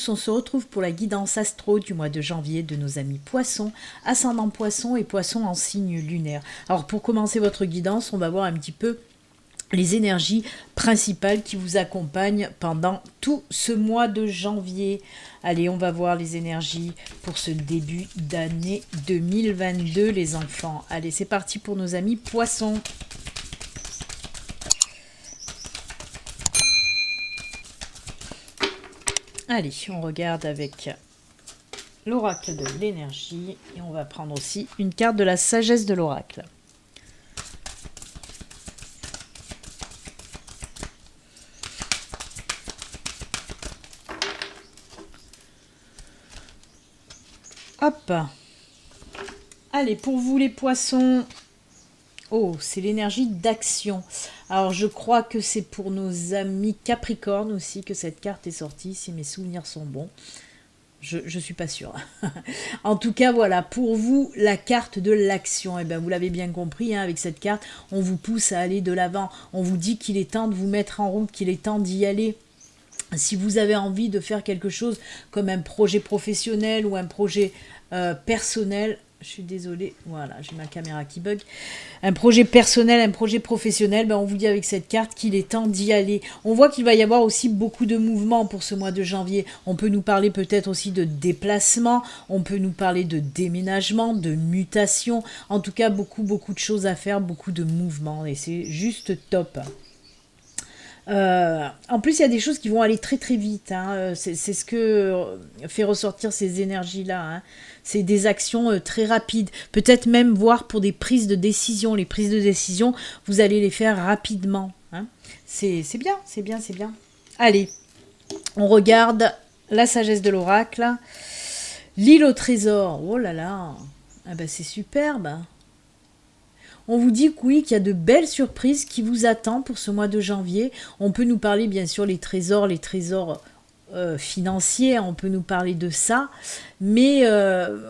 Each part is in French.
tous, on se retrouve pour la guidance astro du mois de janvier de nos amis poissons, ascendant poisson et poisson en signe lunaire. Alors pour commencer votre guidance, on va voir un petit peu les énergies principales qui vous accompagnent pendant tout ce mois de janvier. Allez, on va voir les énergies pour ce début d'année 2022, les enfants. Allez, c'est parti pour nos amis poissons. Allez, on regarde avec l'oracle de l'énergie et on va prendre aussi une carte de la sagesse de l'oracle. Hop. Allez, pour vous les poissons, oh, c'est l'énergie d'action. Alors, je crois que c'est pour nos amis Capricorne aussi que cette carte est sortie, si mes souvenirs sont bons. Je suis pas sûre. En tout cas, voilà, pour vous, la carte de l'action. Eh bien, vous l'avez bien compris, hein, avec cette carte, on vous pousse à aller de l'avant. On vous dit qu'il est temps de vous mettre en route, qu'il est temps d'y aller. Si vous avez envie de faire quelque chose comme un projet professionnel ou un projet personnel, je suis désolée, voilà, j'ai ma caméra qui bug. Un projet personnel, un projet professionnel, ben on vous dit avec cette carte qu'il est temps d'y aller. On voit qu'il va y avoir aussi beaucoup de mouvements pour ce mois de janvier. On peut nous parler peut-être aussi de déplacement, on peut nous parler de déménagement, de mutation. En tout cas, beaucoup de choses à faire, beaucoup de mouvements et c'est juste top. En plus, il y a des choses qui vont aller très très vite. Hein. C'est ce que fait ressortir ces énergies-là. Hein. C'est des actions très rapides. Peut-être même voir pour des prises de décision. Les prises de décision, vous allez les faire rapidement. Hein. C'est bien, c'est bien, c'est bien. Allez, on regarde la sagesse de l'oracle. L'île au trésor. Oh là là, ah ben, c'est superbe. On vous dit que oui, qu'il y a de belles surprises qui vous attendent pour ce mois de janvier. On peut nous parler bien sûr les trésors financiers, on peut nous parler de ça, mais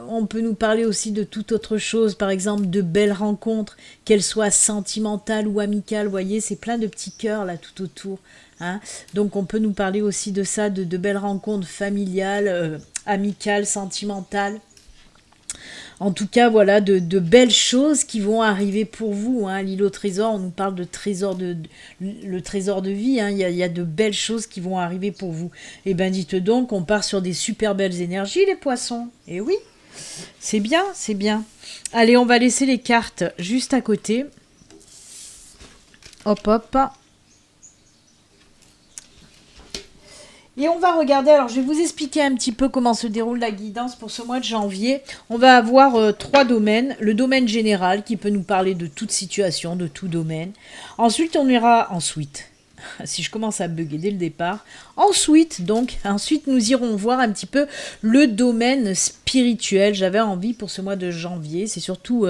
on peut nous parler aussi de toute autre chose, par exemple de belles rencontres, qu'elles soient sentimentales ou amicales, vous voyez, c'est plein de petits cœurs là tout autour. Hein. Donc on peut nous parler aussi de ça, de belles rencontres familiales, amicales, sentimentales. En tout cas, voilà, de belles choses qui vont arriver pour vous. Hein. L'île au trésor, on nous parle de le trésor de vie. Hein. Il y a de belles choses qui vont arriver pour vous. Eh bien, dites donc, on part sur des super belles énergies, les poissons. Eh oui, c'est bien, c'est bien. Allez, on va laisser les cartes juste à côté. Hop, hop. Et on va regarder, alors je vais vous expliquer un petit peu comment se déroule la guidance pour ce mois de janvier. On va avoir 3 domaines. Le domaine général qui peut nous parler de toute situation, de tout domaine. Ensuite, si je commence à bugger dès le départ. Ensuite, nous irons voir un petit peu le domaine spirituel. J'avais envie pour ce mois de janvier, c'est surtout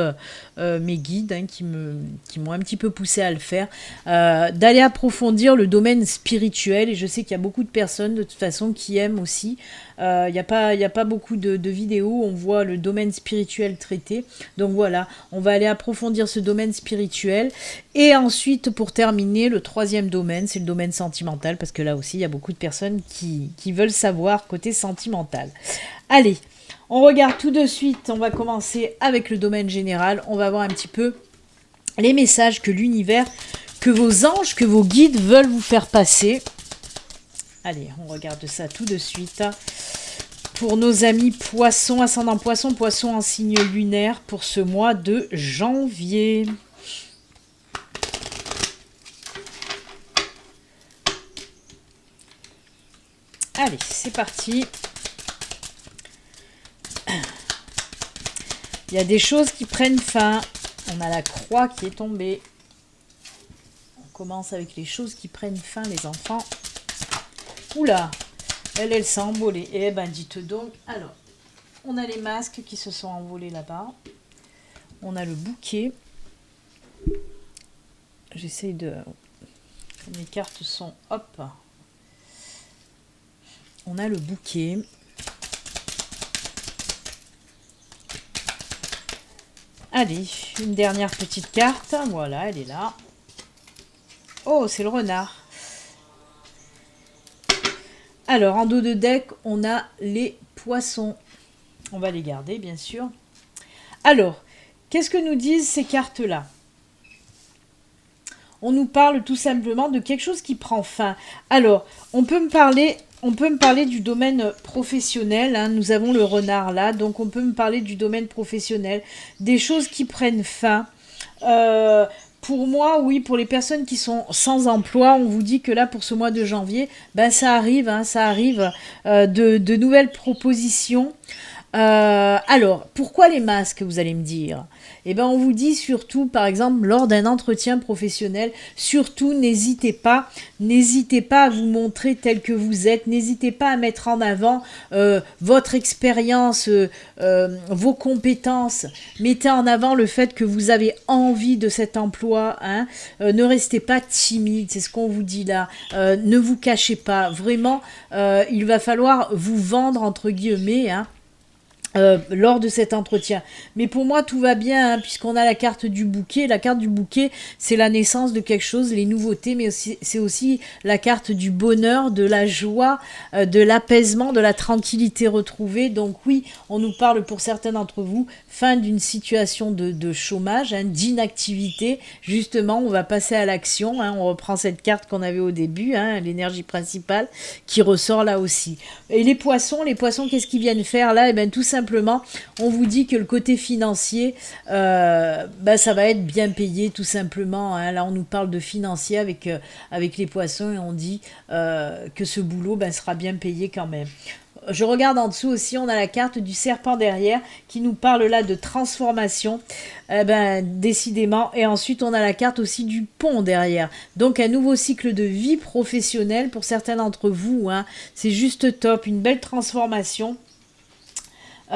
mes guides hein, qui m'ont un petit peu poussé à le faire, d'aller approfondir le domaine spirituel. Et je sais qu'il y a beaucoup de personnes de toute façon qui aiment aussi. Il n'y a pas beaucoup de vidéos où on voit le domaine spirituel traité. Donc voilà, on va aller approfondir ce domaine spirituel. Et ensuite, pour terminer, le 3e domaine, c'est le domaine sentimental, parce que là aussi, il y a beaucoup de personnes qui veulent savoir côté sentimental. Allez, on regarde tout de suite, on va commencer avec le domaine général. On va voir un petit peu les messages que l'univers, que vos anges, que vos guides veulent vous faire passer. Allez, on regarde ça tout de suite. Pour nos amis poissons, ascendant poisson, poisson en signe lunaire pour ce mois de janvier. Allez, c'est parti. Il y a des choses qui prennent fin. On a la croix qui est tombée. On commence avec les choses qui prennent fin, les enfants. Oula, elle s'est envolée. Eh ben, dites donc. Alors, on a les masques qui se sont envolés là-bas. On a le bouquet. J'essaye de... Comme les cartes sont... Hop. On a le bouquet. Allez, une dernière petite carte. Voilà, elle est là. Oh, c'est le renard. Alors, en dos de deck, on a les poissons. On va les garder, bien sûr. Alors, qu'est-ce que nous disent ces cartes-là? On nous parle tout simplement de quelque chose qui prend fin. Alors, on peut me parler du domaine professionnel. Hein. Nous avons le renard là, donc on peut me parler du domaine professionnel. Des choses qui prennent fin. Pour moi, oui, pour les personnes qui sont sans emploi, on vous dit que là, pour ce mois de janvier, ben ça arrive, de nouvelles propositions. Alors, pourquoi les masques, vous allez me dire? Eh bien, on vous dit surtout, par exemple, lors d'un entretien professionnel, surtout n'hésitez pas à vous montrer tel que vous êtes, n'hésitez pas à mettre en avant votre expérience, vos compétences, mettez en avant le fait que vous avez envie de cet emploi, hein. Ne restez pas timide, c'est ce qu'on vous dit là, ne vous cachez pas, vraiment, il va falloir vous vendre, entre guillemets, hein. Lors de cet entretien. Mais pour moi, tout va bien, hein, puisqu'on a la carte du bouquet. La carte du bouquet, c'est la naissance de quelque chose, les nouveautés, mais c'est aussi la carte du bonheur, de la joie, de l'apaisement, de la tranquillité retrouvée. Donc oui, on nous parle pour certains d'entre vous, fin d'une situation de chômage, hein, d'inactivité. Justement, on va passer à l'action. Hein, on reprend cette carte qu'on avait au début, hein, l'énergie principale, qui ressort là aussi. Et les poissons, qu'est-ce qu'ils viennent faire là? Eh bien, tout simplement, on vous dit que le côté financier, ça va être bien payé, tout simplement. Hein. Là, on nous parle de financier avec les poissons et on dit que ce boulot sera bien payé quand même. Je regarde en dessous aussi, on a la carte du serpent derrière qui nous parle là de transformation, décidément. Et ensuite, on a la carte aussi du pont derrière. Donc, un nouveau cycle de vie professionnelle pour certains d'entre vous. Hein. C'est juste top, une belle transformation.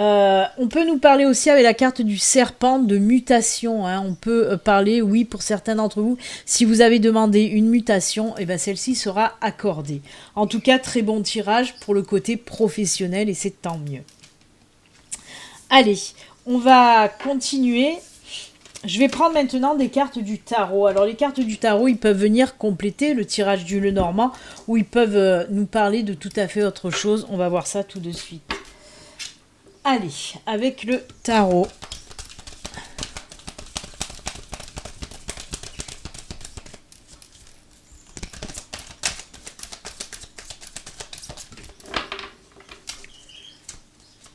On peut nous parler aussi avec la carte du serpent de mutation. Hein. On peut parler, oui, pour certains d'entre vous, si vous avez demandé une mutation, celle-ci sera accordée. En tout cas, très bon tirage pour le côté professionnel et c'est tant mieux. Allez, on va continuer. Je vais prendre maintenant des cartes du tarot. Alors les cartes du tarot, ils peuvent venir compléter le tirage du Lenormand ou ils peuvent nous parler de tout à fait autre chose. On va voir ça tout de suite. Allez, avec le tarot.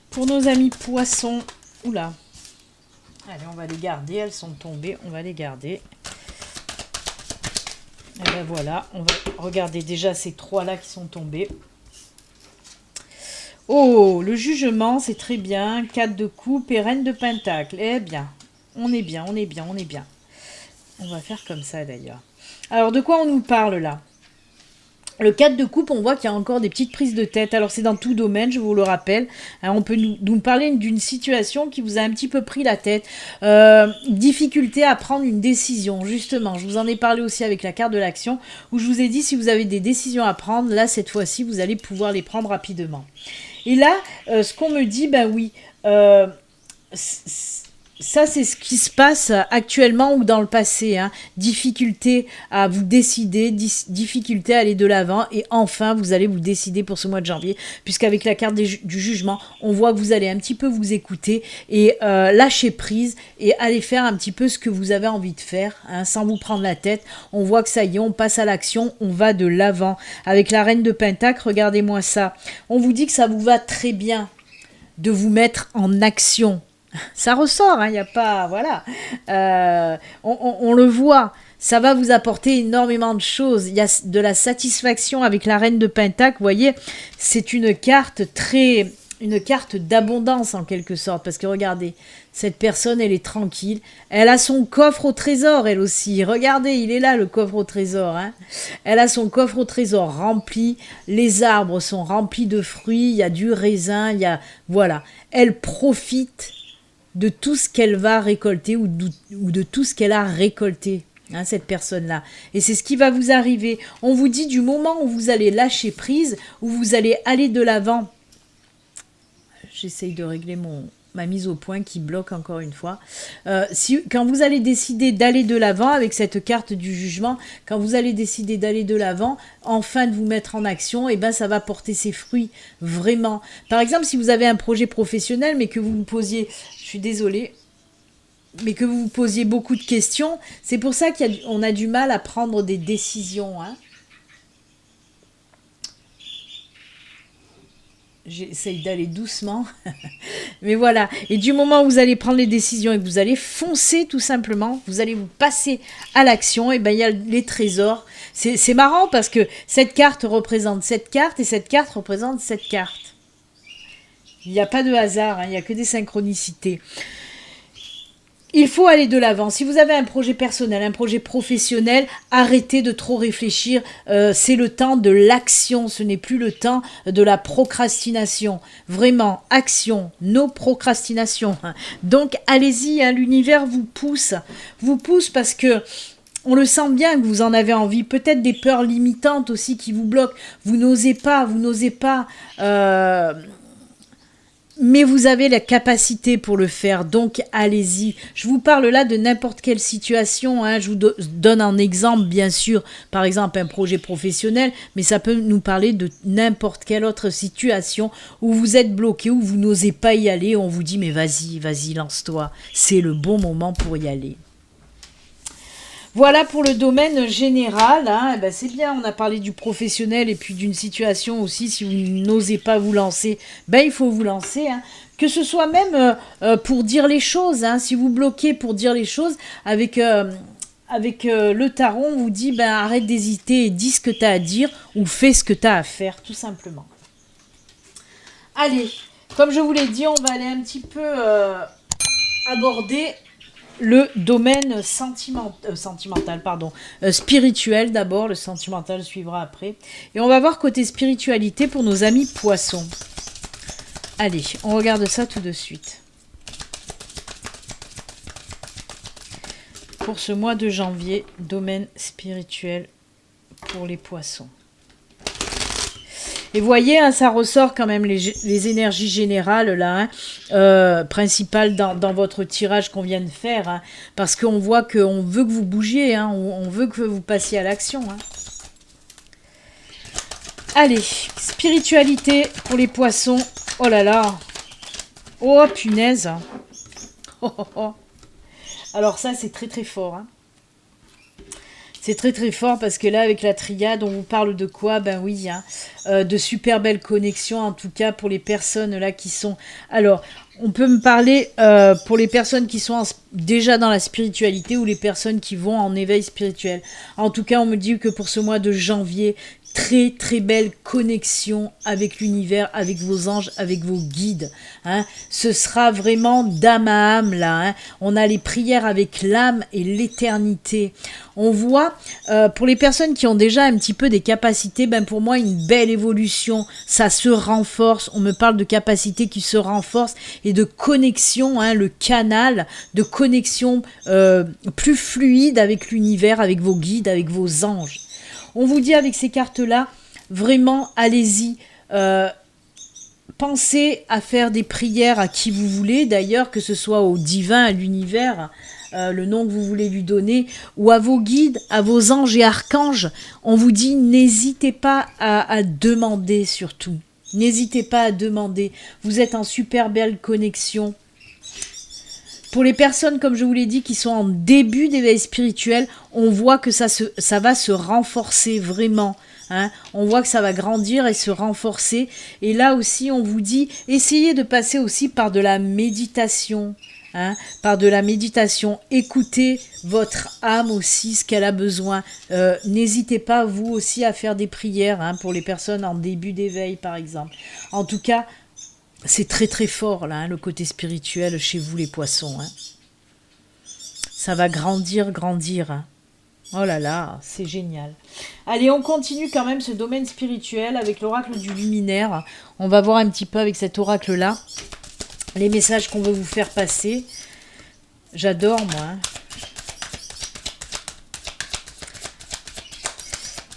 Pour nos amis poissons, oula. Allez, on va les garder, elles sont tombées, on va les garder. Et ben voilà, on va regarder déjà ces trois-là qui sont tombés. Oh, le jugement, c'est très bien. 4 de coupe et reine de pentacle. Eh bien, on est bien. On va faire comme ça d'ailleurs. Alors, de quoi on nous parle là? Le 4 de coupe, on voit qu'il y a encore des petites prises de tête. Alors, c'est dans tout domaine, je vous le rappelle. On peut nous parler d'une situation qui vous a un petit peu pris la tête. Difficulté à prendre une décision, justement. Je vous en ai parlé aussi avec la carte de l'action, où je vous ai dit, si vous avez des décisions à prendre, là, cette fois-ci, vous allez pouvoir les prendre rapidement. Et là, ce qu'on me dit, oui, ça c'est ce qui se passe actuellement ou dans le passé. Hein. Difficulté à vous décider, difficulté à aller de l'avant et enfin vous allez vous décider pour ce mois de janvier, puisqu'avec la carte du jugement, on voit que vous allez un petit peu vous écouter et lâcher prise et aller faire un petit peu ce que vous avez envie de faire, hein, sans vous prendre la tête. On voit que ça y est, on passe à l'action, on va de l'avant. Avec la reine de Pentacle, regardez-moi ça. On vous dit que ça vous va très bien de vous mettre en action. Ça ressort, il n'y a pas... Voilà. On le voit. Ça va vous apporter énormément de choses. Il y a de la satisfaction avec la reine de Pentacle. Vous voyez, c'est une carte d'abondance en quelque sorte. Parce que regardez, cette personne, elle est tranquille. Elle a son coffre au trésor, elle aussi. Regardez, il est là, le coffre au trésor. Hein. Elle a son coffre au trésor rempli. Les arbres sont remplis de fruits. Il y a du raisin. Voilà. Elle profite de tout ce qu'elle va récolter ou de tout ce qu'elle a récolté, hein, cette personne-là. Et c'est ce qui va vous arriver. On vous dit du moment où vous allez lâcher prise, où vous allez aller de l'avant. J'essaye de régler mon ma mise au point qui bloque encore une fois. Quand vous allez décider d'aller de l'avant avec cette carte du jugement, quand vous allez décider d'aller de l'avant, enfin de vous mettre en action, et ben ça va porter ses fruits, vraiment. Par exemple, si vous avez un projet professionnel, mais que vous vous posiez, je suis désolée, mais que vous vous posiez beaucoup de questions, c'est pour ça qu'on a du mal à prendre des décisions, hein. J'essaye d'aller doucement. Mais voilà. Et du moment où vous allez prendre les décisions et que vous allez foncer tout simplement, vous allez vous passer à l'action, et ben il y a les trésors. C'est marrant parce que cette carte représente cette carte et cette carte représente cette carte. Il n'y a pas de hasard, hein, il n'y a que des synchronicités. Il faut aller de l'avant. Si vous avez un projet personnel, un projet professionnel, arrêtez de trop réfléchir. C'est le temps de l'action. Ce n'est plus le temps de la procrastination. Vraiment, action, no procrastination. Donc, allez-y, hein, l'univers vous pousse. Vous pousse parce que on le sent bien que vous en avez envie. Peut-être des peurs limitantes aussi qui vous bloquent. Vous n'osez pas. Mais vous avez la capacité pour le faire, donc allez-y. Je vous parle là de n'importe quelle situation, hein. Je vous donne un exemple, bien sûr, par exemple un projet professionnel, mais ça peut nous parler de n'importe quelle autre situation où vous êtes bloqué, où vous n'osez pas y aller, on vous dit mais vas-y, lance-toi, c'est le bon moment pour y aller. Voilà pour le domaine général, hein. Ben c'est bien, on a parlé du professionnel et puis d'une situation aussi, si vous n'osez pas vous lancer, ben il faut vous lancer, hein. Que ce soit même pour dire les choses, hein. Si vous bloquez pour dire les choses, avec le tarot, on vous dit ben arrête d'hésiter et dis ce que tu as à dire ou fais ce que tu as à faire, tout simplement. Allez, comme je vous l'ai dit, on va aller un petit peu aborder le domaine spirituel d'abord, le sentimental suivra après. Et on va voir côté spiritualité pour nos amis poissons. Allez, on regarde ça tout de suite. Pour ce mois de janvier, domaine spirituel pour les poissons. Et voyez, hein, ça ressort quand même les énergies générales là, hein, principales dans votre tirage qu'on vient de faire, hein, parce qu'on voit qu'on veut que vous bougiez, hein, on veut que vous passiez à l'action. Hein. Allez, spiritualité pour les poissons. Oh là là. Oh punaise. Oh, oh, oh. Alors ça, c'est très très fort, hein. C'est très très fort parce que là, avec la triade, on vous parle de quoi? Ben oui, hein, de super belles connexions, en tout cas pour les personnes là qui sont... Alors, on peut me parler pour les personnes qui sont déjà dans la spiritualité ou les personnes qui vont en éveil spirituel. En tout cas, on me dit que pour ce mois de janvier, très très belle connexion avec l'univers, avec vos anges, avec vos guides, hein. Ce sera vraiment d'âme à âme là, hein. On a les prières avec l'âme et l'éternité. On voit pour les personnes qui ont déjà un petit peu des capacités, ben pour moi une belle évolution, ça se renforce. On me parle de capacités qui se renforcent et de connexion, hein, le canal de connexion plus fluide avec l'univers, avec vos guides, avec vos anges. On vous dit avec ces cartes-là, vraiment, allez-y. Pensez à faire des prières à qui vous voulez, d'ailleurs, que ce soit au divin, à l'univers, le nom que vous voulez lui donner, ou à vos guides, à vos anges et archanges. On vous dit, n'hésitez pas à demander surtout. N'hésitez pas à demander. Vous êtes en super belle connexion. Pour les personnes, comme je vous l'ai dit, qui sont en début d'éveil spirituel, on voit que ça va se renforcer vraiment. Hein. On voit que ça va grandir et se renforcer. Et là aussi, on vous dit, essayez de passer aussi par de la méditation. Hein, par de la méditation. Écoutez votre âme aussi, ce qu'elle a besoin. N'hésitez pas, vous aussi, à faire des prières, hein, pour les personnes en début d'éveil, par exemple. En tout cas, c'est très très fort là, hein, le côté spirituel chez vous les poissons. Hein. Ça va grandir. Hein. Oh là là, c'est génial. Allez, on continue quand même ce domaine spirituel avec l'oracle du luminaire. On va voir un petit peu avec cet oracle-là les messages qu'on veut vous faire passer. J'adore moi. Hein.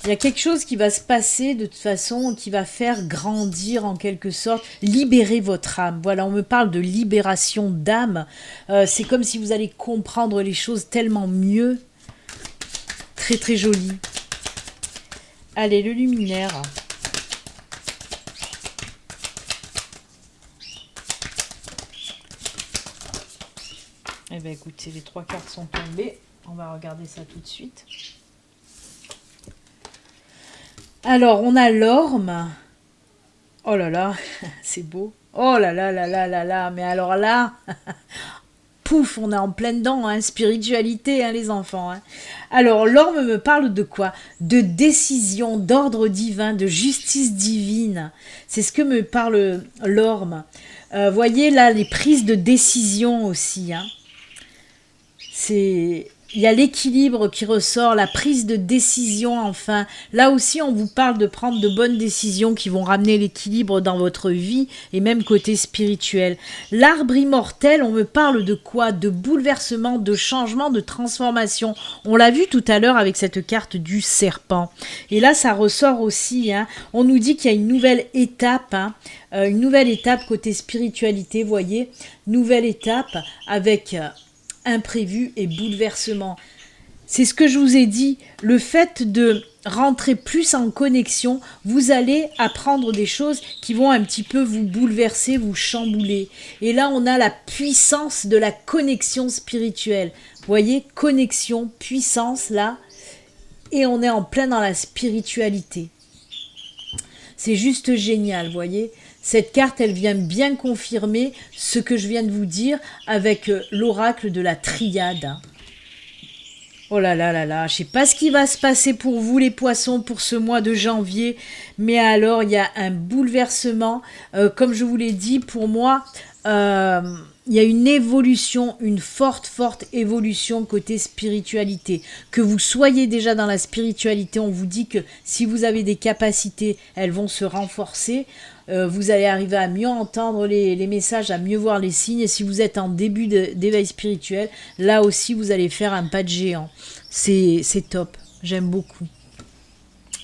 Il y a quelque chose qui va se passer de toute façon, qui va faire grandir en quelque sorte, libérer votre âme. Voilà, on me parle de libération d'âme. C'est comme si vous allez comprendre les choses tellement mieux. Très très joli. Allez, le luminaire. Eh bien écoutez, les 3 cartes sont tombées. On va regarder ça tout de suite. Alors, on a l'orme. Oh là là, c'est beau. Oh là là là là là là. Mais alors là, pouf, on est en plein dedans, hein, spiritualité, hein, les enfants. Hein. Alors, l'orme me parle de quoi? De décision, d'ordre divin, de justice divine. C'est ce que me parle l'orme. Voyez là, les prises de décision aussi. Hein. Il y a l'équilibre qui ressort, la prise de décision enfin. Là aussi, on vous parle de prendre de bonnes décisions qui vont ramener l'équilibre dans votre vie et même côté spirituel. L'arbre immortel, on me parle de quoi? De bouleversement, de changement, de transformation. On l'a vu tout à l'heure avec cette carte du serpent. Et là, ça ressort aussi. Hein. On nous dit qu'il y a une nouvelle étape, hein. Une nouvelle étape côté spiritualité, voyez. Nouvelle étape avec... imprévu et bouleversement. C'est ce que je vous ai dit, le fait de rentrer plus en connexion, vous allez apprendre des choses qui vont un petit peu vous bouleverser, vous chambouler. Et là, on a la puissance de la connexion spirituelle. Vous voyez, connexion, puissance, là, et on est en plein dans la spiritualité. C'est juste génial, vous voyez. Cette carte, elle vient bien confirmer ce que je viens de vous dire avec l'oracle de la triade. Oh là là là là, je ne sais pas ce qui va se passer pour vous les poissons pour ce mois de janvier, mais alors il y a un bouleversement. Comme je vous l'ai dit, pour moi, il y a une évolution, une forte évolution côté spiritualité. Que vous soyez déjà dans la spiritualité, on vous dit que si vous avez des capacités, elles vont se renforcer. Vous allez arriver à mieux entendre les messages, à mieux voir les signes. Et si vous êtes en début d'éveil spirituel, là aussi, vous allez faire un pas de géant. C'est top. J'aime beaucoup.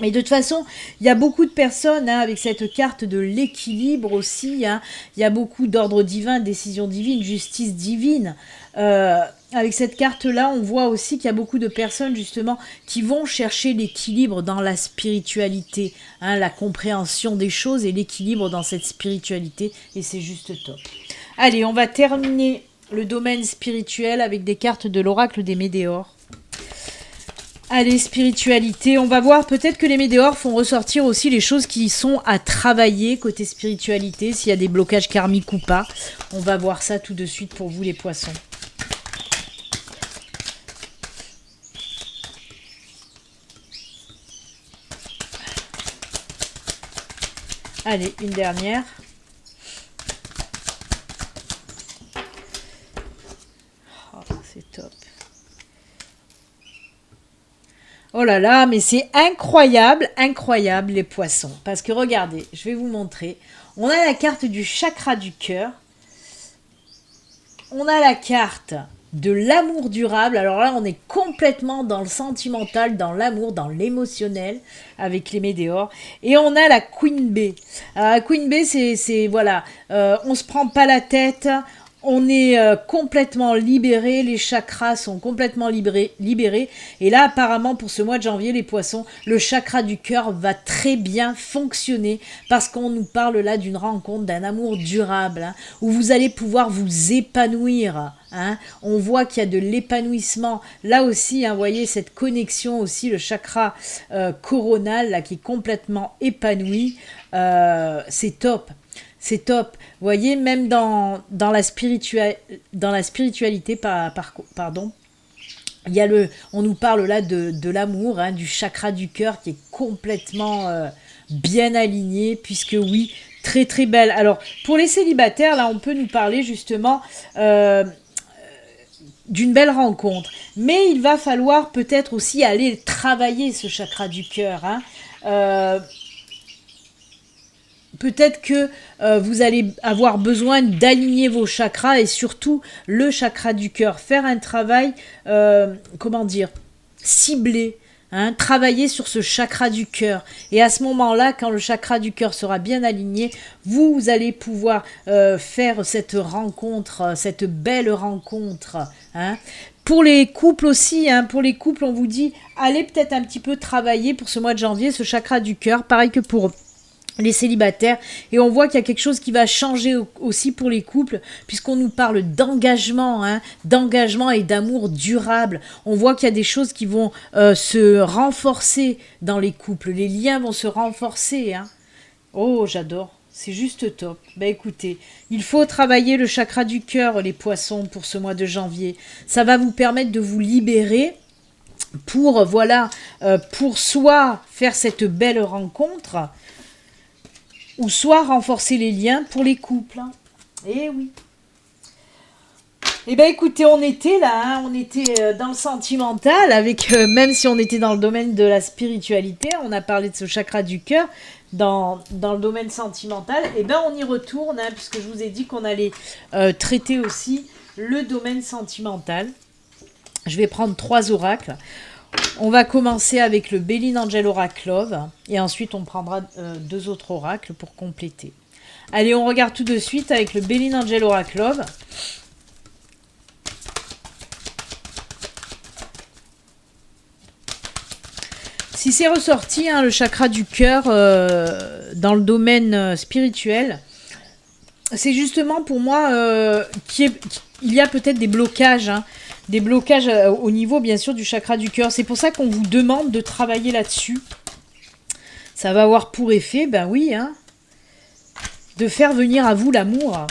Mais de toute façon, il y a beaucoup de personnes hein, avec cette carte de l'équilibre aussi. Hein, il y a beaucoup d'ordre divin, décision divine, justice divine. Avec cette carte-là, on voit aussi qu'il y a beaucoup de personnes justement qui vont chercher l'équilibre dans la spiritualité, hein, la compréhension des choses et l'équilibre dans cette spiritualité. Et c'est juste top. Allez, on va terminer le domaine spirituel avec des cartes de l'oracle des Médéors. Allez, spiritualité, on va voir peut-être que les météores font ressortir aussi les choses qui sont à travailler côté spiritualité, s'il y a des blocages karmiques ou pas. On va voir ça tout de suite pour vous les poissons. Allez, une dernière. Oh, c'est top. Oh là là, mais c'est incroyable, incroyable les poissons. Parce que regardez, je vais vous montrer. On a la carte du chakra du cœur. On a la carte de l'amour durable. Alors là, on est complètement dans le sentimental, dans l'amour, dans l'émotionnel avec les météores. Et on a la Queen Bee. Alors, la Queen Bee, c'est voilà, on se prend pas la tête. On est complètement libéré, les chakras sont complètement libérés. Et là, apparemment, pour ce mois de janvier, les poissons, le chakra du cœur va très bien fonctionner parce qu'on nous parle là d'une rencontre, d'un amour durable, hein, où vous allez pouvoir vous épanouir. Hein. On voit qu'il y a de l'épanouissement. Là aussi, vous voyez cette connexion aussi, le chakra coronal là, qui est complètement épanoui. C'est top. C'est top. Vous voyez, même dans la spiritualité, pardon, il y a on nous parle là de l'amour, hein, du chakra du cœur qui est complètement bien aligné, puisque oui, très très belle. Alors, pour les célibataires, là, on peut nous parler justement d'une belle rencontre. Mais il va falloir peut-être aussi aller travailler ce chakra du cœur, hein. Peut-être que vous allez avoir besoin d'aligner vos chakras et surtout le chakra du cœur. Faire un travail, comment dire, ciblé. hein, travailler sur ce chakra du cœur. Et à ce moment-là, quand le chakra du cœur sera bien aligné, vous allez pouvoir faire cette rencontre, cette belle rencontre. Hein. Pour les couples aussi, hein, pour les couples, on vous dit, allez peut-être un petit peu travailler pour ce mois de janvier, ce chakra du cœur, pareil que pour les célibataires, et on voit qu'il y a quelque chose qui va changer aussi pour les couples, puisqu'on nous parle d'engagement, hein, d'engagement et d'amour durable. On voit qu'il y a des choses qui vont se renforcer dans les couples, les liens vont se renforcer. Hein. Oh, j'adore, c'est juste top. Ben écoutez, il faut travailler le chakra du cœur, les poissons, pour ce mois de janvier. Ça va vous permettre de vous libérer pour, voilà, pour soit faire cette belle rencontre, ou soit renforcer les liens pour les couples. Hein. Eh oui. Eh bien écoutez, on était là, hein, on était dans le sentimental, avec même si on était dans le domaine de la spiritualité, on a parlé de ce chakra du cœur, dans le domaine sentimental, eh bien on y retourne, hein, puisque je vous ai dit qu'on allait traiter aussi le domaine sentimental. Je vais prendre 3 oracles. On va commencer avec le Béline Angel Oracle Love et ensuite on prendra 2 autres oracles pour compléter. Allez, on regarde tout de suite avec le Béline Angel Oracle Love. Si c'est ressorti, hein, le chakra du cœur dans le domaine spirituel, c'est justement pour moi qu'il y a peut-être des blocages, hein, des blocages au niveau bien sûr du chakra du cœur. C'est pour ça qu'on vous demande de travailler là-dessus. Ça va avoir pour effet, ben oui, hein, de faire venir à vous l'amour.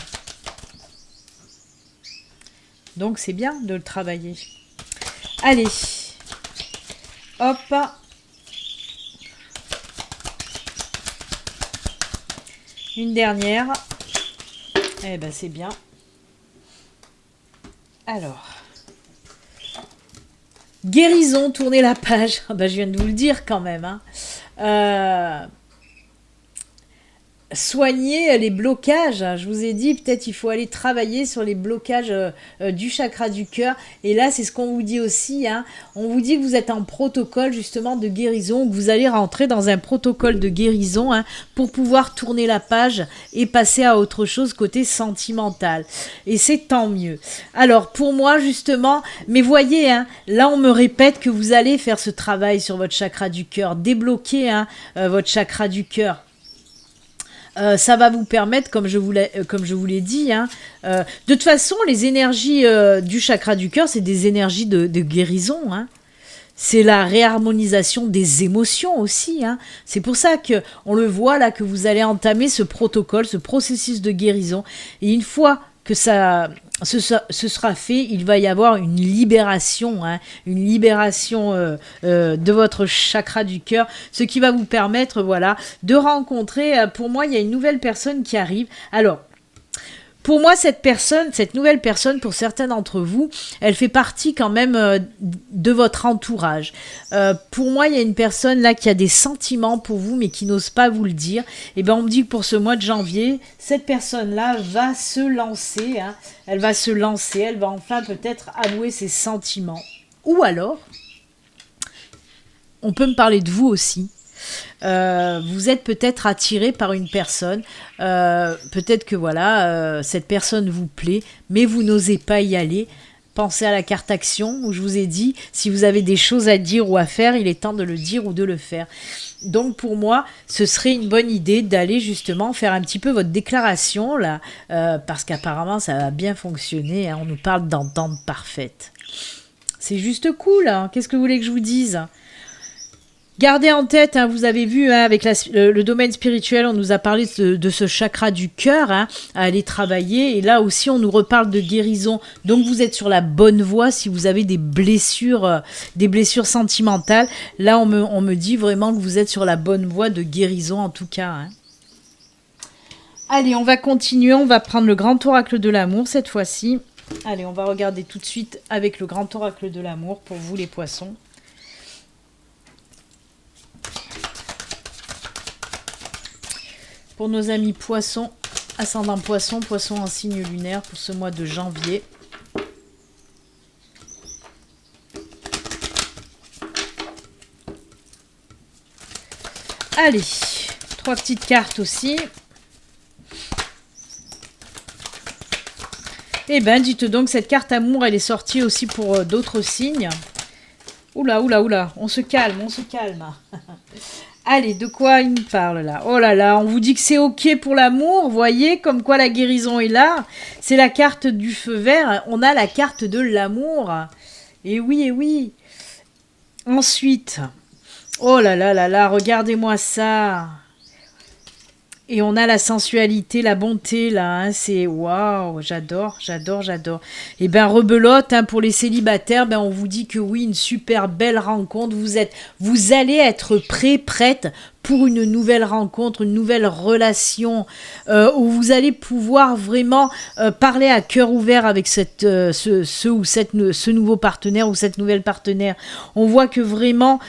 Donc c'est bien de le travailler. Allez, hop. Une dernière. Eh ben c'est bien. Alors. Guérison, tournez la page. Ben, je viens de vous le dire quand même. Hein. Soigner les blocages. Je vous ai dit, peut-être il faut aller travailler sur les blocages du chakra du cœur. Et là, c'est ce qu'on vous dit aussi. Hein. On vous dit que vous êtes en protocole justement de guérison, que vous allez rentrer dans un protocole de guérison, hein, pour pouvoir tourner la page et passer à autre chose côté sentimental. Et c'est tant mieux. Alors, pour moi, justement, mais voyez, hein, là, on me répète que vous allez faire ce travail sur votre chakra du cœur, débloquer votre chakra du cœur. Ça va vous permettre, comme je vous l'ai dit, hein, de toute façon, les énergies du chakra du cœur, c'est des énergies de guérison. Hein. C'est la réharmonisation des émotions aussi. Hein. C'est pour ça qu'on le voit là, que vous allez entamer ce protocole, ce processus de guérison. Et une fois que ce sera fait, il va y avoir une libération, hein, de votre chakra du cœur, ce qui va vous permettre, voilà, de rencontrer, pour moi, il y a une nouvelle personne qui arrive. Alors, pour moi, cette nouvelle personne, pour certains d'entre vous, elle fait partie quand même de votre entourage. Pour moi, il y a une personne là qui a des sentiments pour vous, mais qui n'ose pas vous le dire. Et ben, on me dit que pour ce mois de janvier, cette personne-là va se lancer. Hein. Elle va se lancer, elle va enfin peut-être avouer ses sentiments. Ou alors, on peut me parler de vous aussi. Vous êtes peut-être attiré par une personne, peut-être que voilà, cette personne vous plaît, mais vous n'osez pas y aller. Pensez à la carte action où je vous ai dit, si vous avez des choses à dire ou à faire, il est temps de le dire ou de le faire. Donc pour moi, ce serait une bonne idée d'aller justement faire un petit peu votre déclaration là, parce qu'apparemment ça va bien fonctionner, hein, on nous parle d'entente parfaite. C'est juste cool, hein. Qu'est-ce que vous voulez que je vous dise ? Gardez en tête, hein, vous avez vu, hein, avec le domaine spirituel, on nous a parlé de ce chakra du cœur, hein, à aller travailler. Et là aussi, on nous reparle de guérison. Donc, vous êtes sur la bonne voie si vous avez des blessures sentimentales. Là, on me dit vraiment que vous êtes sur la bonne voie de guérison, en tout cas. Hein. Allez, on va continuer. On va prendre le grand oracle de l'amour cette fois-ci. Allez, on va regarder tout de suite avec le grand oracle de l'amour pour vous, les poissons. Pour nos amis poissons, ascendant poisson, poisson en signe lunaire pour ce mois de janvier. Allez, 3 petites cartes aussi. Eh ben, dites donc, cette carte amour, elle est sortie aussi pour d'autres signes. Oula, oula, oula, on se calme, on se calme. Allez, de quoi il nous parle là? Oh là là, on vous dit que c'est ok pour l'amour, voyez, comme quoi la guérison est là. C'est la carte du feu vert, on a la carte de l'amour. Et oui, et oui. Ensuite, oh là là là là, regardez-moi ça. Et on a la sensualité, la bonté, là, hein, c'est waouh, j'adore, j'adore, j'adore. Et ben rebelote, hein, pour les célibataires, ben on vous dit que oui, une super belle rencontre. Vous allez être prêt, prête pour une nouvelle rencontre, une nouvelle relation, où vous allez pouvoir vraiment parler à cœur ouvert avec ce nouveau partenaire ou cette nouvelle partenaire. On voit que vraiment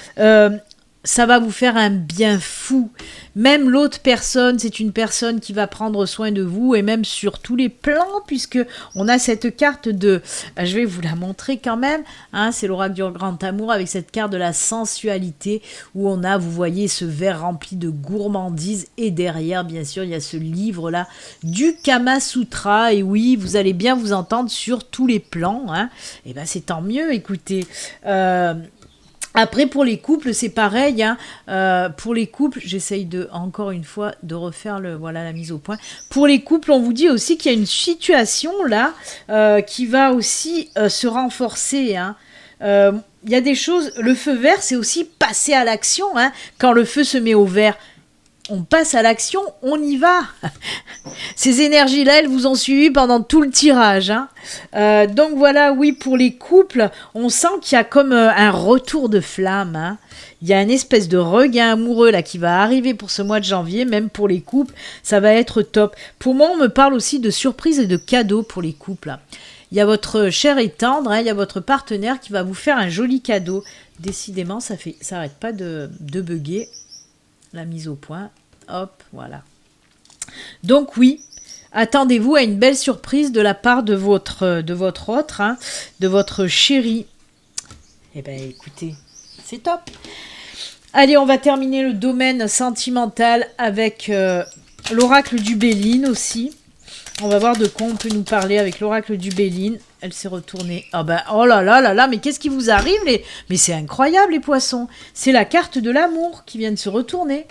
ça va vous faire un bien fou. Même l'autre personne, c'est une personne qui va prendre soin de vous et même sur tous les plans, puisque on a cette carte de... Je vais vous la montrer quand même. Hein, c'est l'oracle du grand amour avec cette carte de la sensualité où on a, vous voyez, ce verre rempli de gourmandise et derrière, bien sûr, il y a ce livre-là du Kama Sutra. Et oui, vous allez bien vous entendre sur tous les plans. Hein. Et ben c'est tant mieux, écoutez. Après, pour les couples, c'est pareil. Hein. Pour les couples, j'essaye encore une fois de refaire la mise au point. Pour les couples, on vous dit aussi qu'il y a une situation là qui va aussi se renforcer. Hein. Il y a des choses. Le feu vert, c'est aussi passer à l'action. Hein. Quand le feu se met au vert, on passe à l'action, on y va. Ces énergies-là, elles vous ont suivi pendant tout le tirage. Hein. Donc voilà, oui, pour les couples, on sent qu'il y a comme un retour de flamme. Hein. Il y a une espèce de regain amoureux là qui va arriver pour ce mois de janvier, même pour les couples, ça va être top. Pour moi, on me parle aussi de surprises et de cadeaux pour les couples. Il y a votre cher et tendre, hein, il y a votre partenaire qui va vous faire un joli cadeau. Décidément, ça arrête pas de bugger. La mise au point, hop, voilà. Donc oui, attendez-vous à une belle surprise de la part de votre autre, hein, de votre chéri. Eh bien, écoutez, c'est top. Allez, on va terminer le domaine sentimental avec l'oracle du Béline aussi. On va voir de quoi on peut nous parler avec l'oracle du Béline. Elle s'est retournée. Ah ben, oh là là là là, mais qu'est-ce qui vous arrive Mais c'est incroyable les poissons. C'est la carte de l'amour qui vient de se retourner.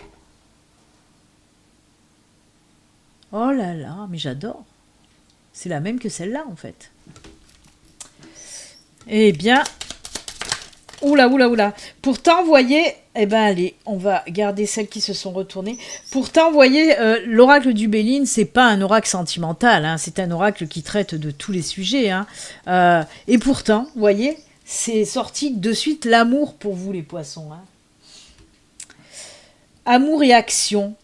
Oh là là, mais j'adore. C'est la même que celle-là en fait. Eh bien, oula, oula, oula. Pourtant, vous voyez, eh ben allez, on va garder celles qui se sont retournées. Pourtant, vous voyez, l'oracle du Béline, c'est pas un oracle sentimental, hein, c'est un oracle qui traite de tous les sujets. Hein. Et pourtant, vous voyez, c'est sorti de suite l'amour pour vous, les poissons. Hein. Amour et action.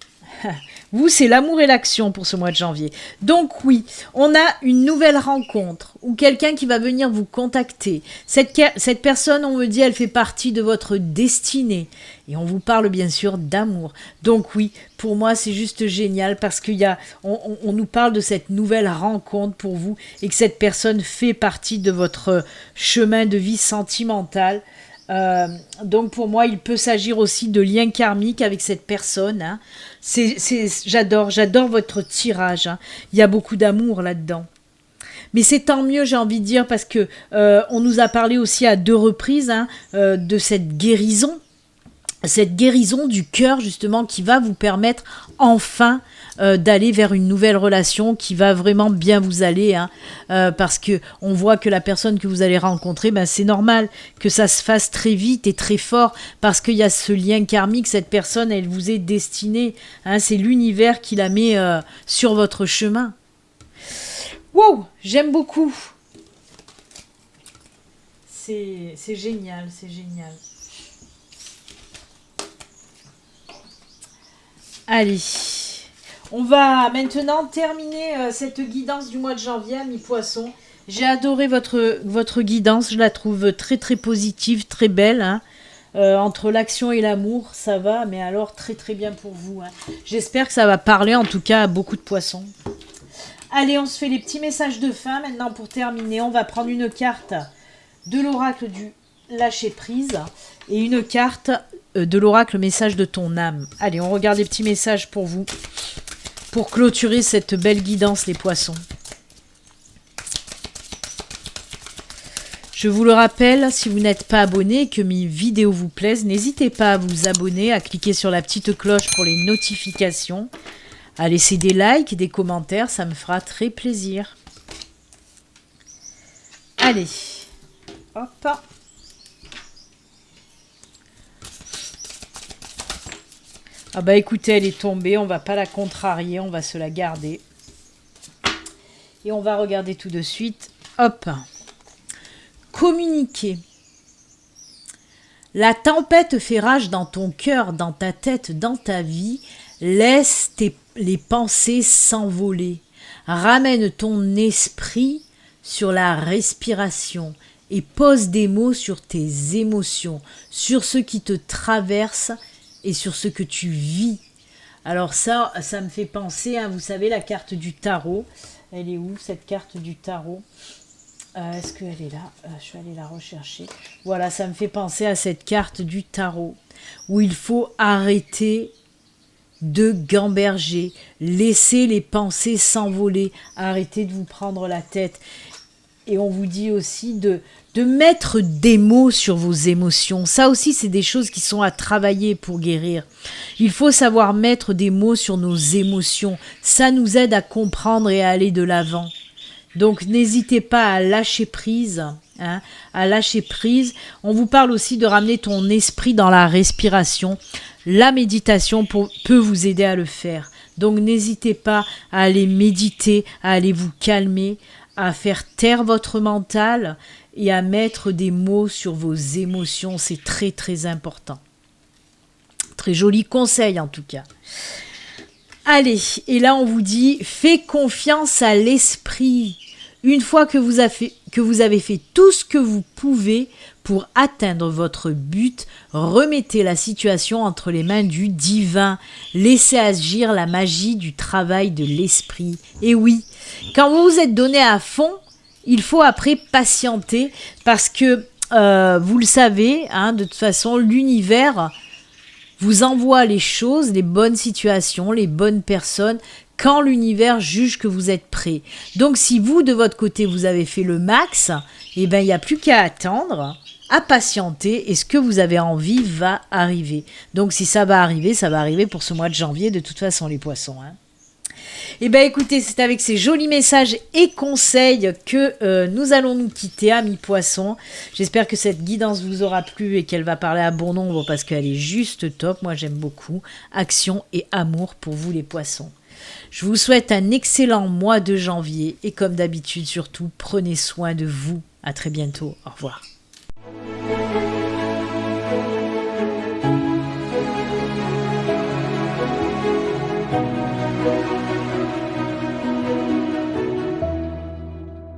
Vous, c'est l'amour et l'action pour ce mois de janvier. Donc oui, on a une nouvelle rencontre ou quelqu'un qui va venir vous contacter. Cette personne, on me dit, elle fait partie de votre destinée. Et on vous parle bien sûr d'amour. Donc oui, pour moi, c'est juste génial parce on nous parle de cette nouvelle rencontre pour vous et que cette personne fait partie de votre chemin de vie sentimental. Donc pour moi, il peut s'agir aussi de liens karmiques avec cette personne. Hein. J'adore votre tirage. Hein. Il y a beaucoup d'amour là-dedans. Mais c'est tant mieux, j'ai envie de dire, parce que on nous a parlé aussi à 2 reprises hein, de cette guérison du cœur justement qui va vous permettre enfin d'aller vers une nouvelle relation qui va vraiment bien vous aller hein, parce que on voit que la personne que vous allez rencontrer, ben, c'est normal que ça se fasse très vite et très fort parce qu'il y a ce lien karmique, cette personne elle vous est destinée, hein, c'est l'univers qui la met sur votre chemin. Wow, j'aime beaucoup. C'est génial, c'est génial. Allez, on va maintenant terminer cette guidance du mois de janvier, amis poissons. J'ai adoré votre guidance, je la trouve très très positive, très belle. Hein. Entre l'action et l'amour, ça va, mais alors très très bien pour vous. Hein. J'espère que ça va parler en tout cas à beaucoup de poissons. Allez, on se fait les petits messages de fin. Maintenant, pour terminer, on va prendre une carte de l'oracle du lâcher prise et une carte de l'oracle, le message de ton âme. Allez, on regarde les petits messages pour vous, pour clôturer cette belle guidance, les poissons. Je vous le rappelle, si vous n'êtes pas abonné et que mes vidéos vous plaisent, n'hésitez pas à vous abonner, à cliquer sur la petite cloche pour les notifications, à laisser des likes, des commentaires, ça me fera très plaisir. Allez, hop. Ah bah écoutez, elle est tombée, on va pas la contrarier, on va se la garder. Et on va regarder tout de suite. Hop. Communiquer. La tempête fait rage dans ton cœur, dans ta tête, dans ta vie. Laisse les pensées s'envoler. Ramène ton esprit sur la respiration et pose des mots sur tes émotions, sur ce qui te traverse et sur ce que tu vis. Alors ça me fait penser, hein, vous savez, la carte du tarot. Elle est où, cette carte du tarot? Est-ce qu'elle est là? Je vais aller la rechercher. Voilà, ça me fait penser à cette carte du tarot, où il faut arrêter de gamberger, laisser les pensées s'envoler, arrêter de vous prendre la tête. Et on vous dit aussi de mettre des mots sur vos émotions. Ça aussi, c'est des choses qui sont à travailler pour guérir. Il faut savoir mettre des mots sur nos émotions. Ça nous aide à comprendre et à aller de l'avant. Donc, n'hésitez pas à lâcher prise, hein, à lâcher prise. On vous parle aussi de ramener ton esprit dans la respiration. La méditation peut vous aider à le faire. Donc, n'hésitez pas à aller méditer, à aller vous calmer, à faire taire votre mental et à mettre des mots sur vos émotions. C'est très, très important. Très joli conseil, en tout cas. Allez, et là, on vous dit, fais confiance à l'esprit. Une fois que vous avez fait tout ce que vous pouvez pour atteindre votre but, remettez la situation entre les mains du divin. Laissez agir la magie du travail de l'esprit. Et oui, quand vous vous êtes donné à fond, il faut après patienter parce que, vous le savez, hein, de toute façon, l'univers vous envoie les choses, les bonnes situations, les bonnes personnes, quand l'univers juge que vous êtes prêt. Donc si vous, de votre côté, vous avez fait le max, eh ben, il n'y a plus qu'à attendre, à patienter, et ce que vous avez envie va arriver. Donc si ça va arriver pour ce mois de janvier, de toute façon, les poissons. Hein. Eh bien écoutez, c'est avec ces jolis messages et conseils que nous allons nous quitter, amis poissons. J'espère que cette guidance vous aura plu et qu'elle va parler à bon nombre parce qu'elle est juste top. Moi j'aime beaucoup. Action et amour pour vous les poissons. Je vous souhaite un excellent mois de janvier et comme d'habitude surtout, prenez soin de vous. À très bientôt. Au revoir.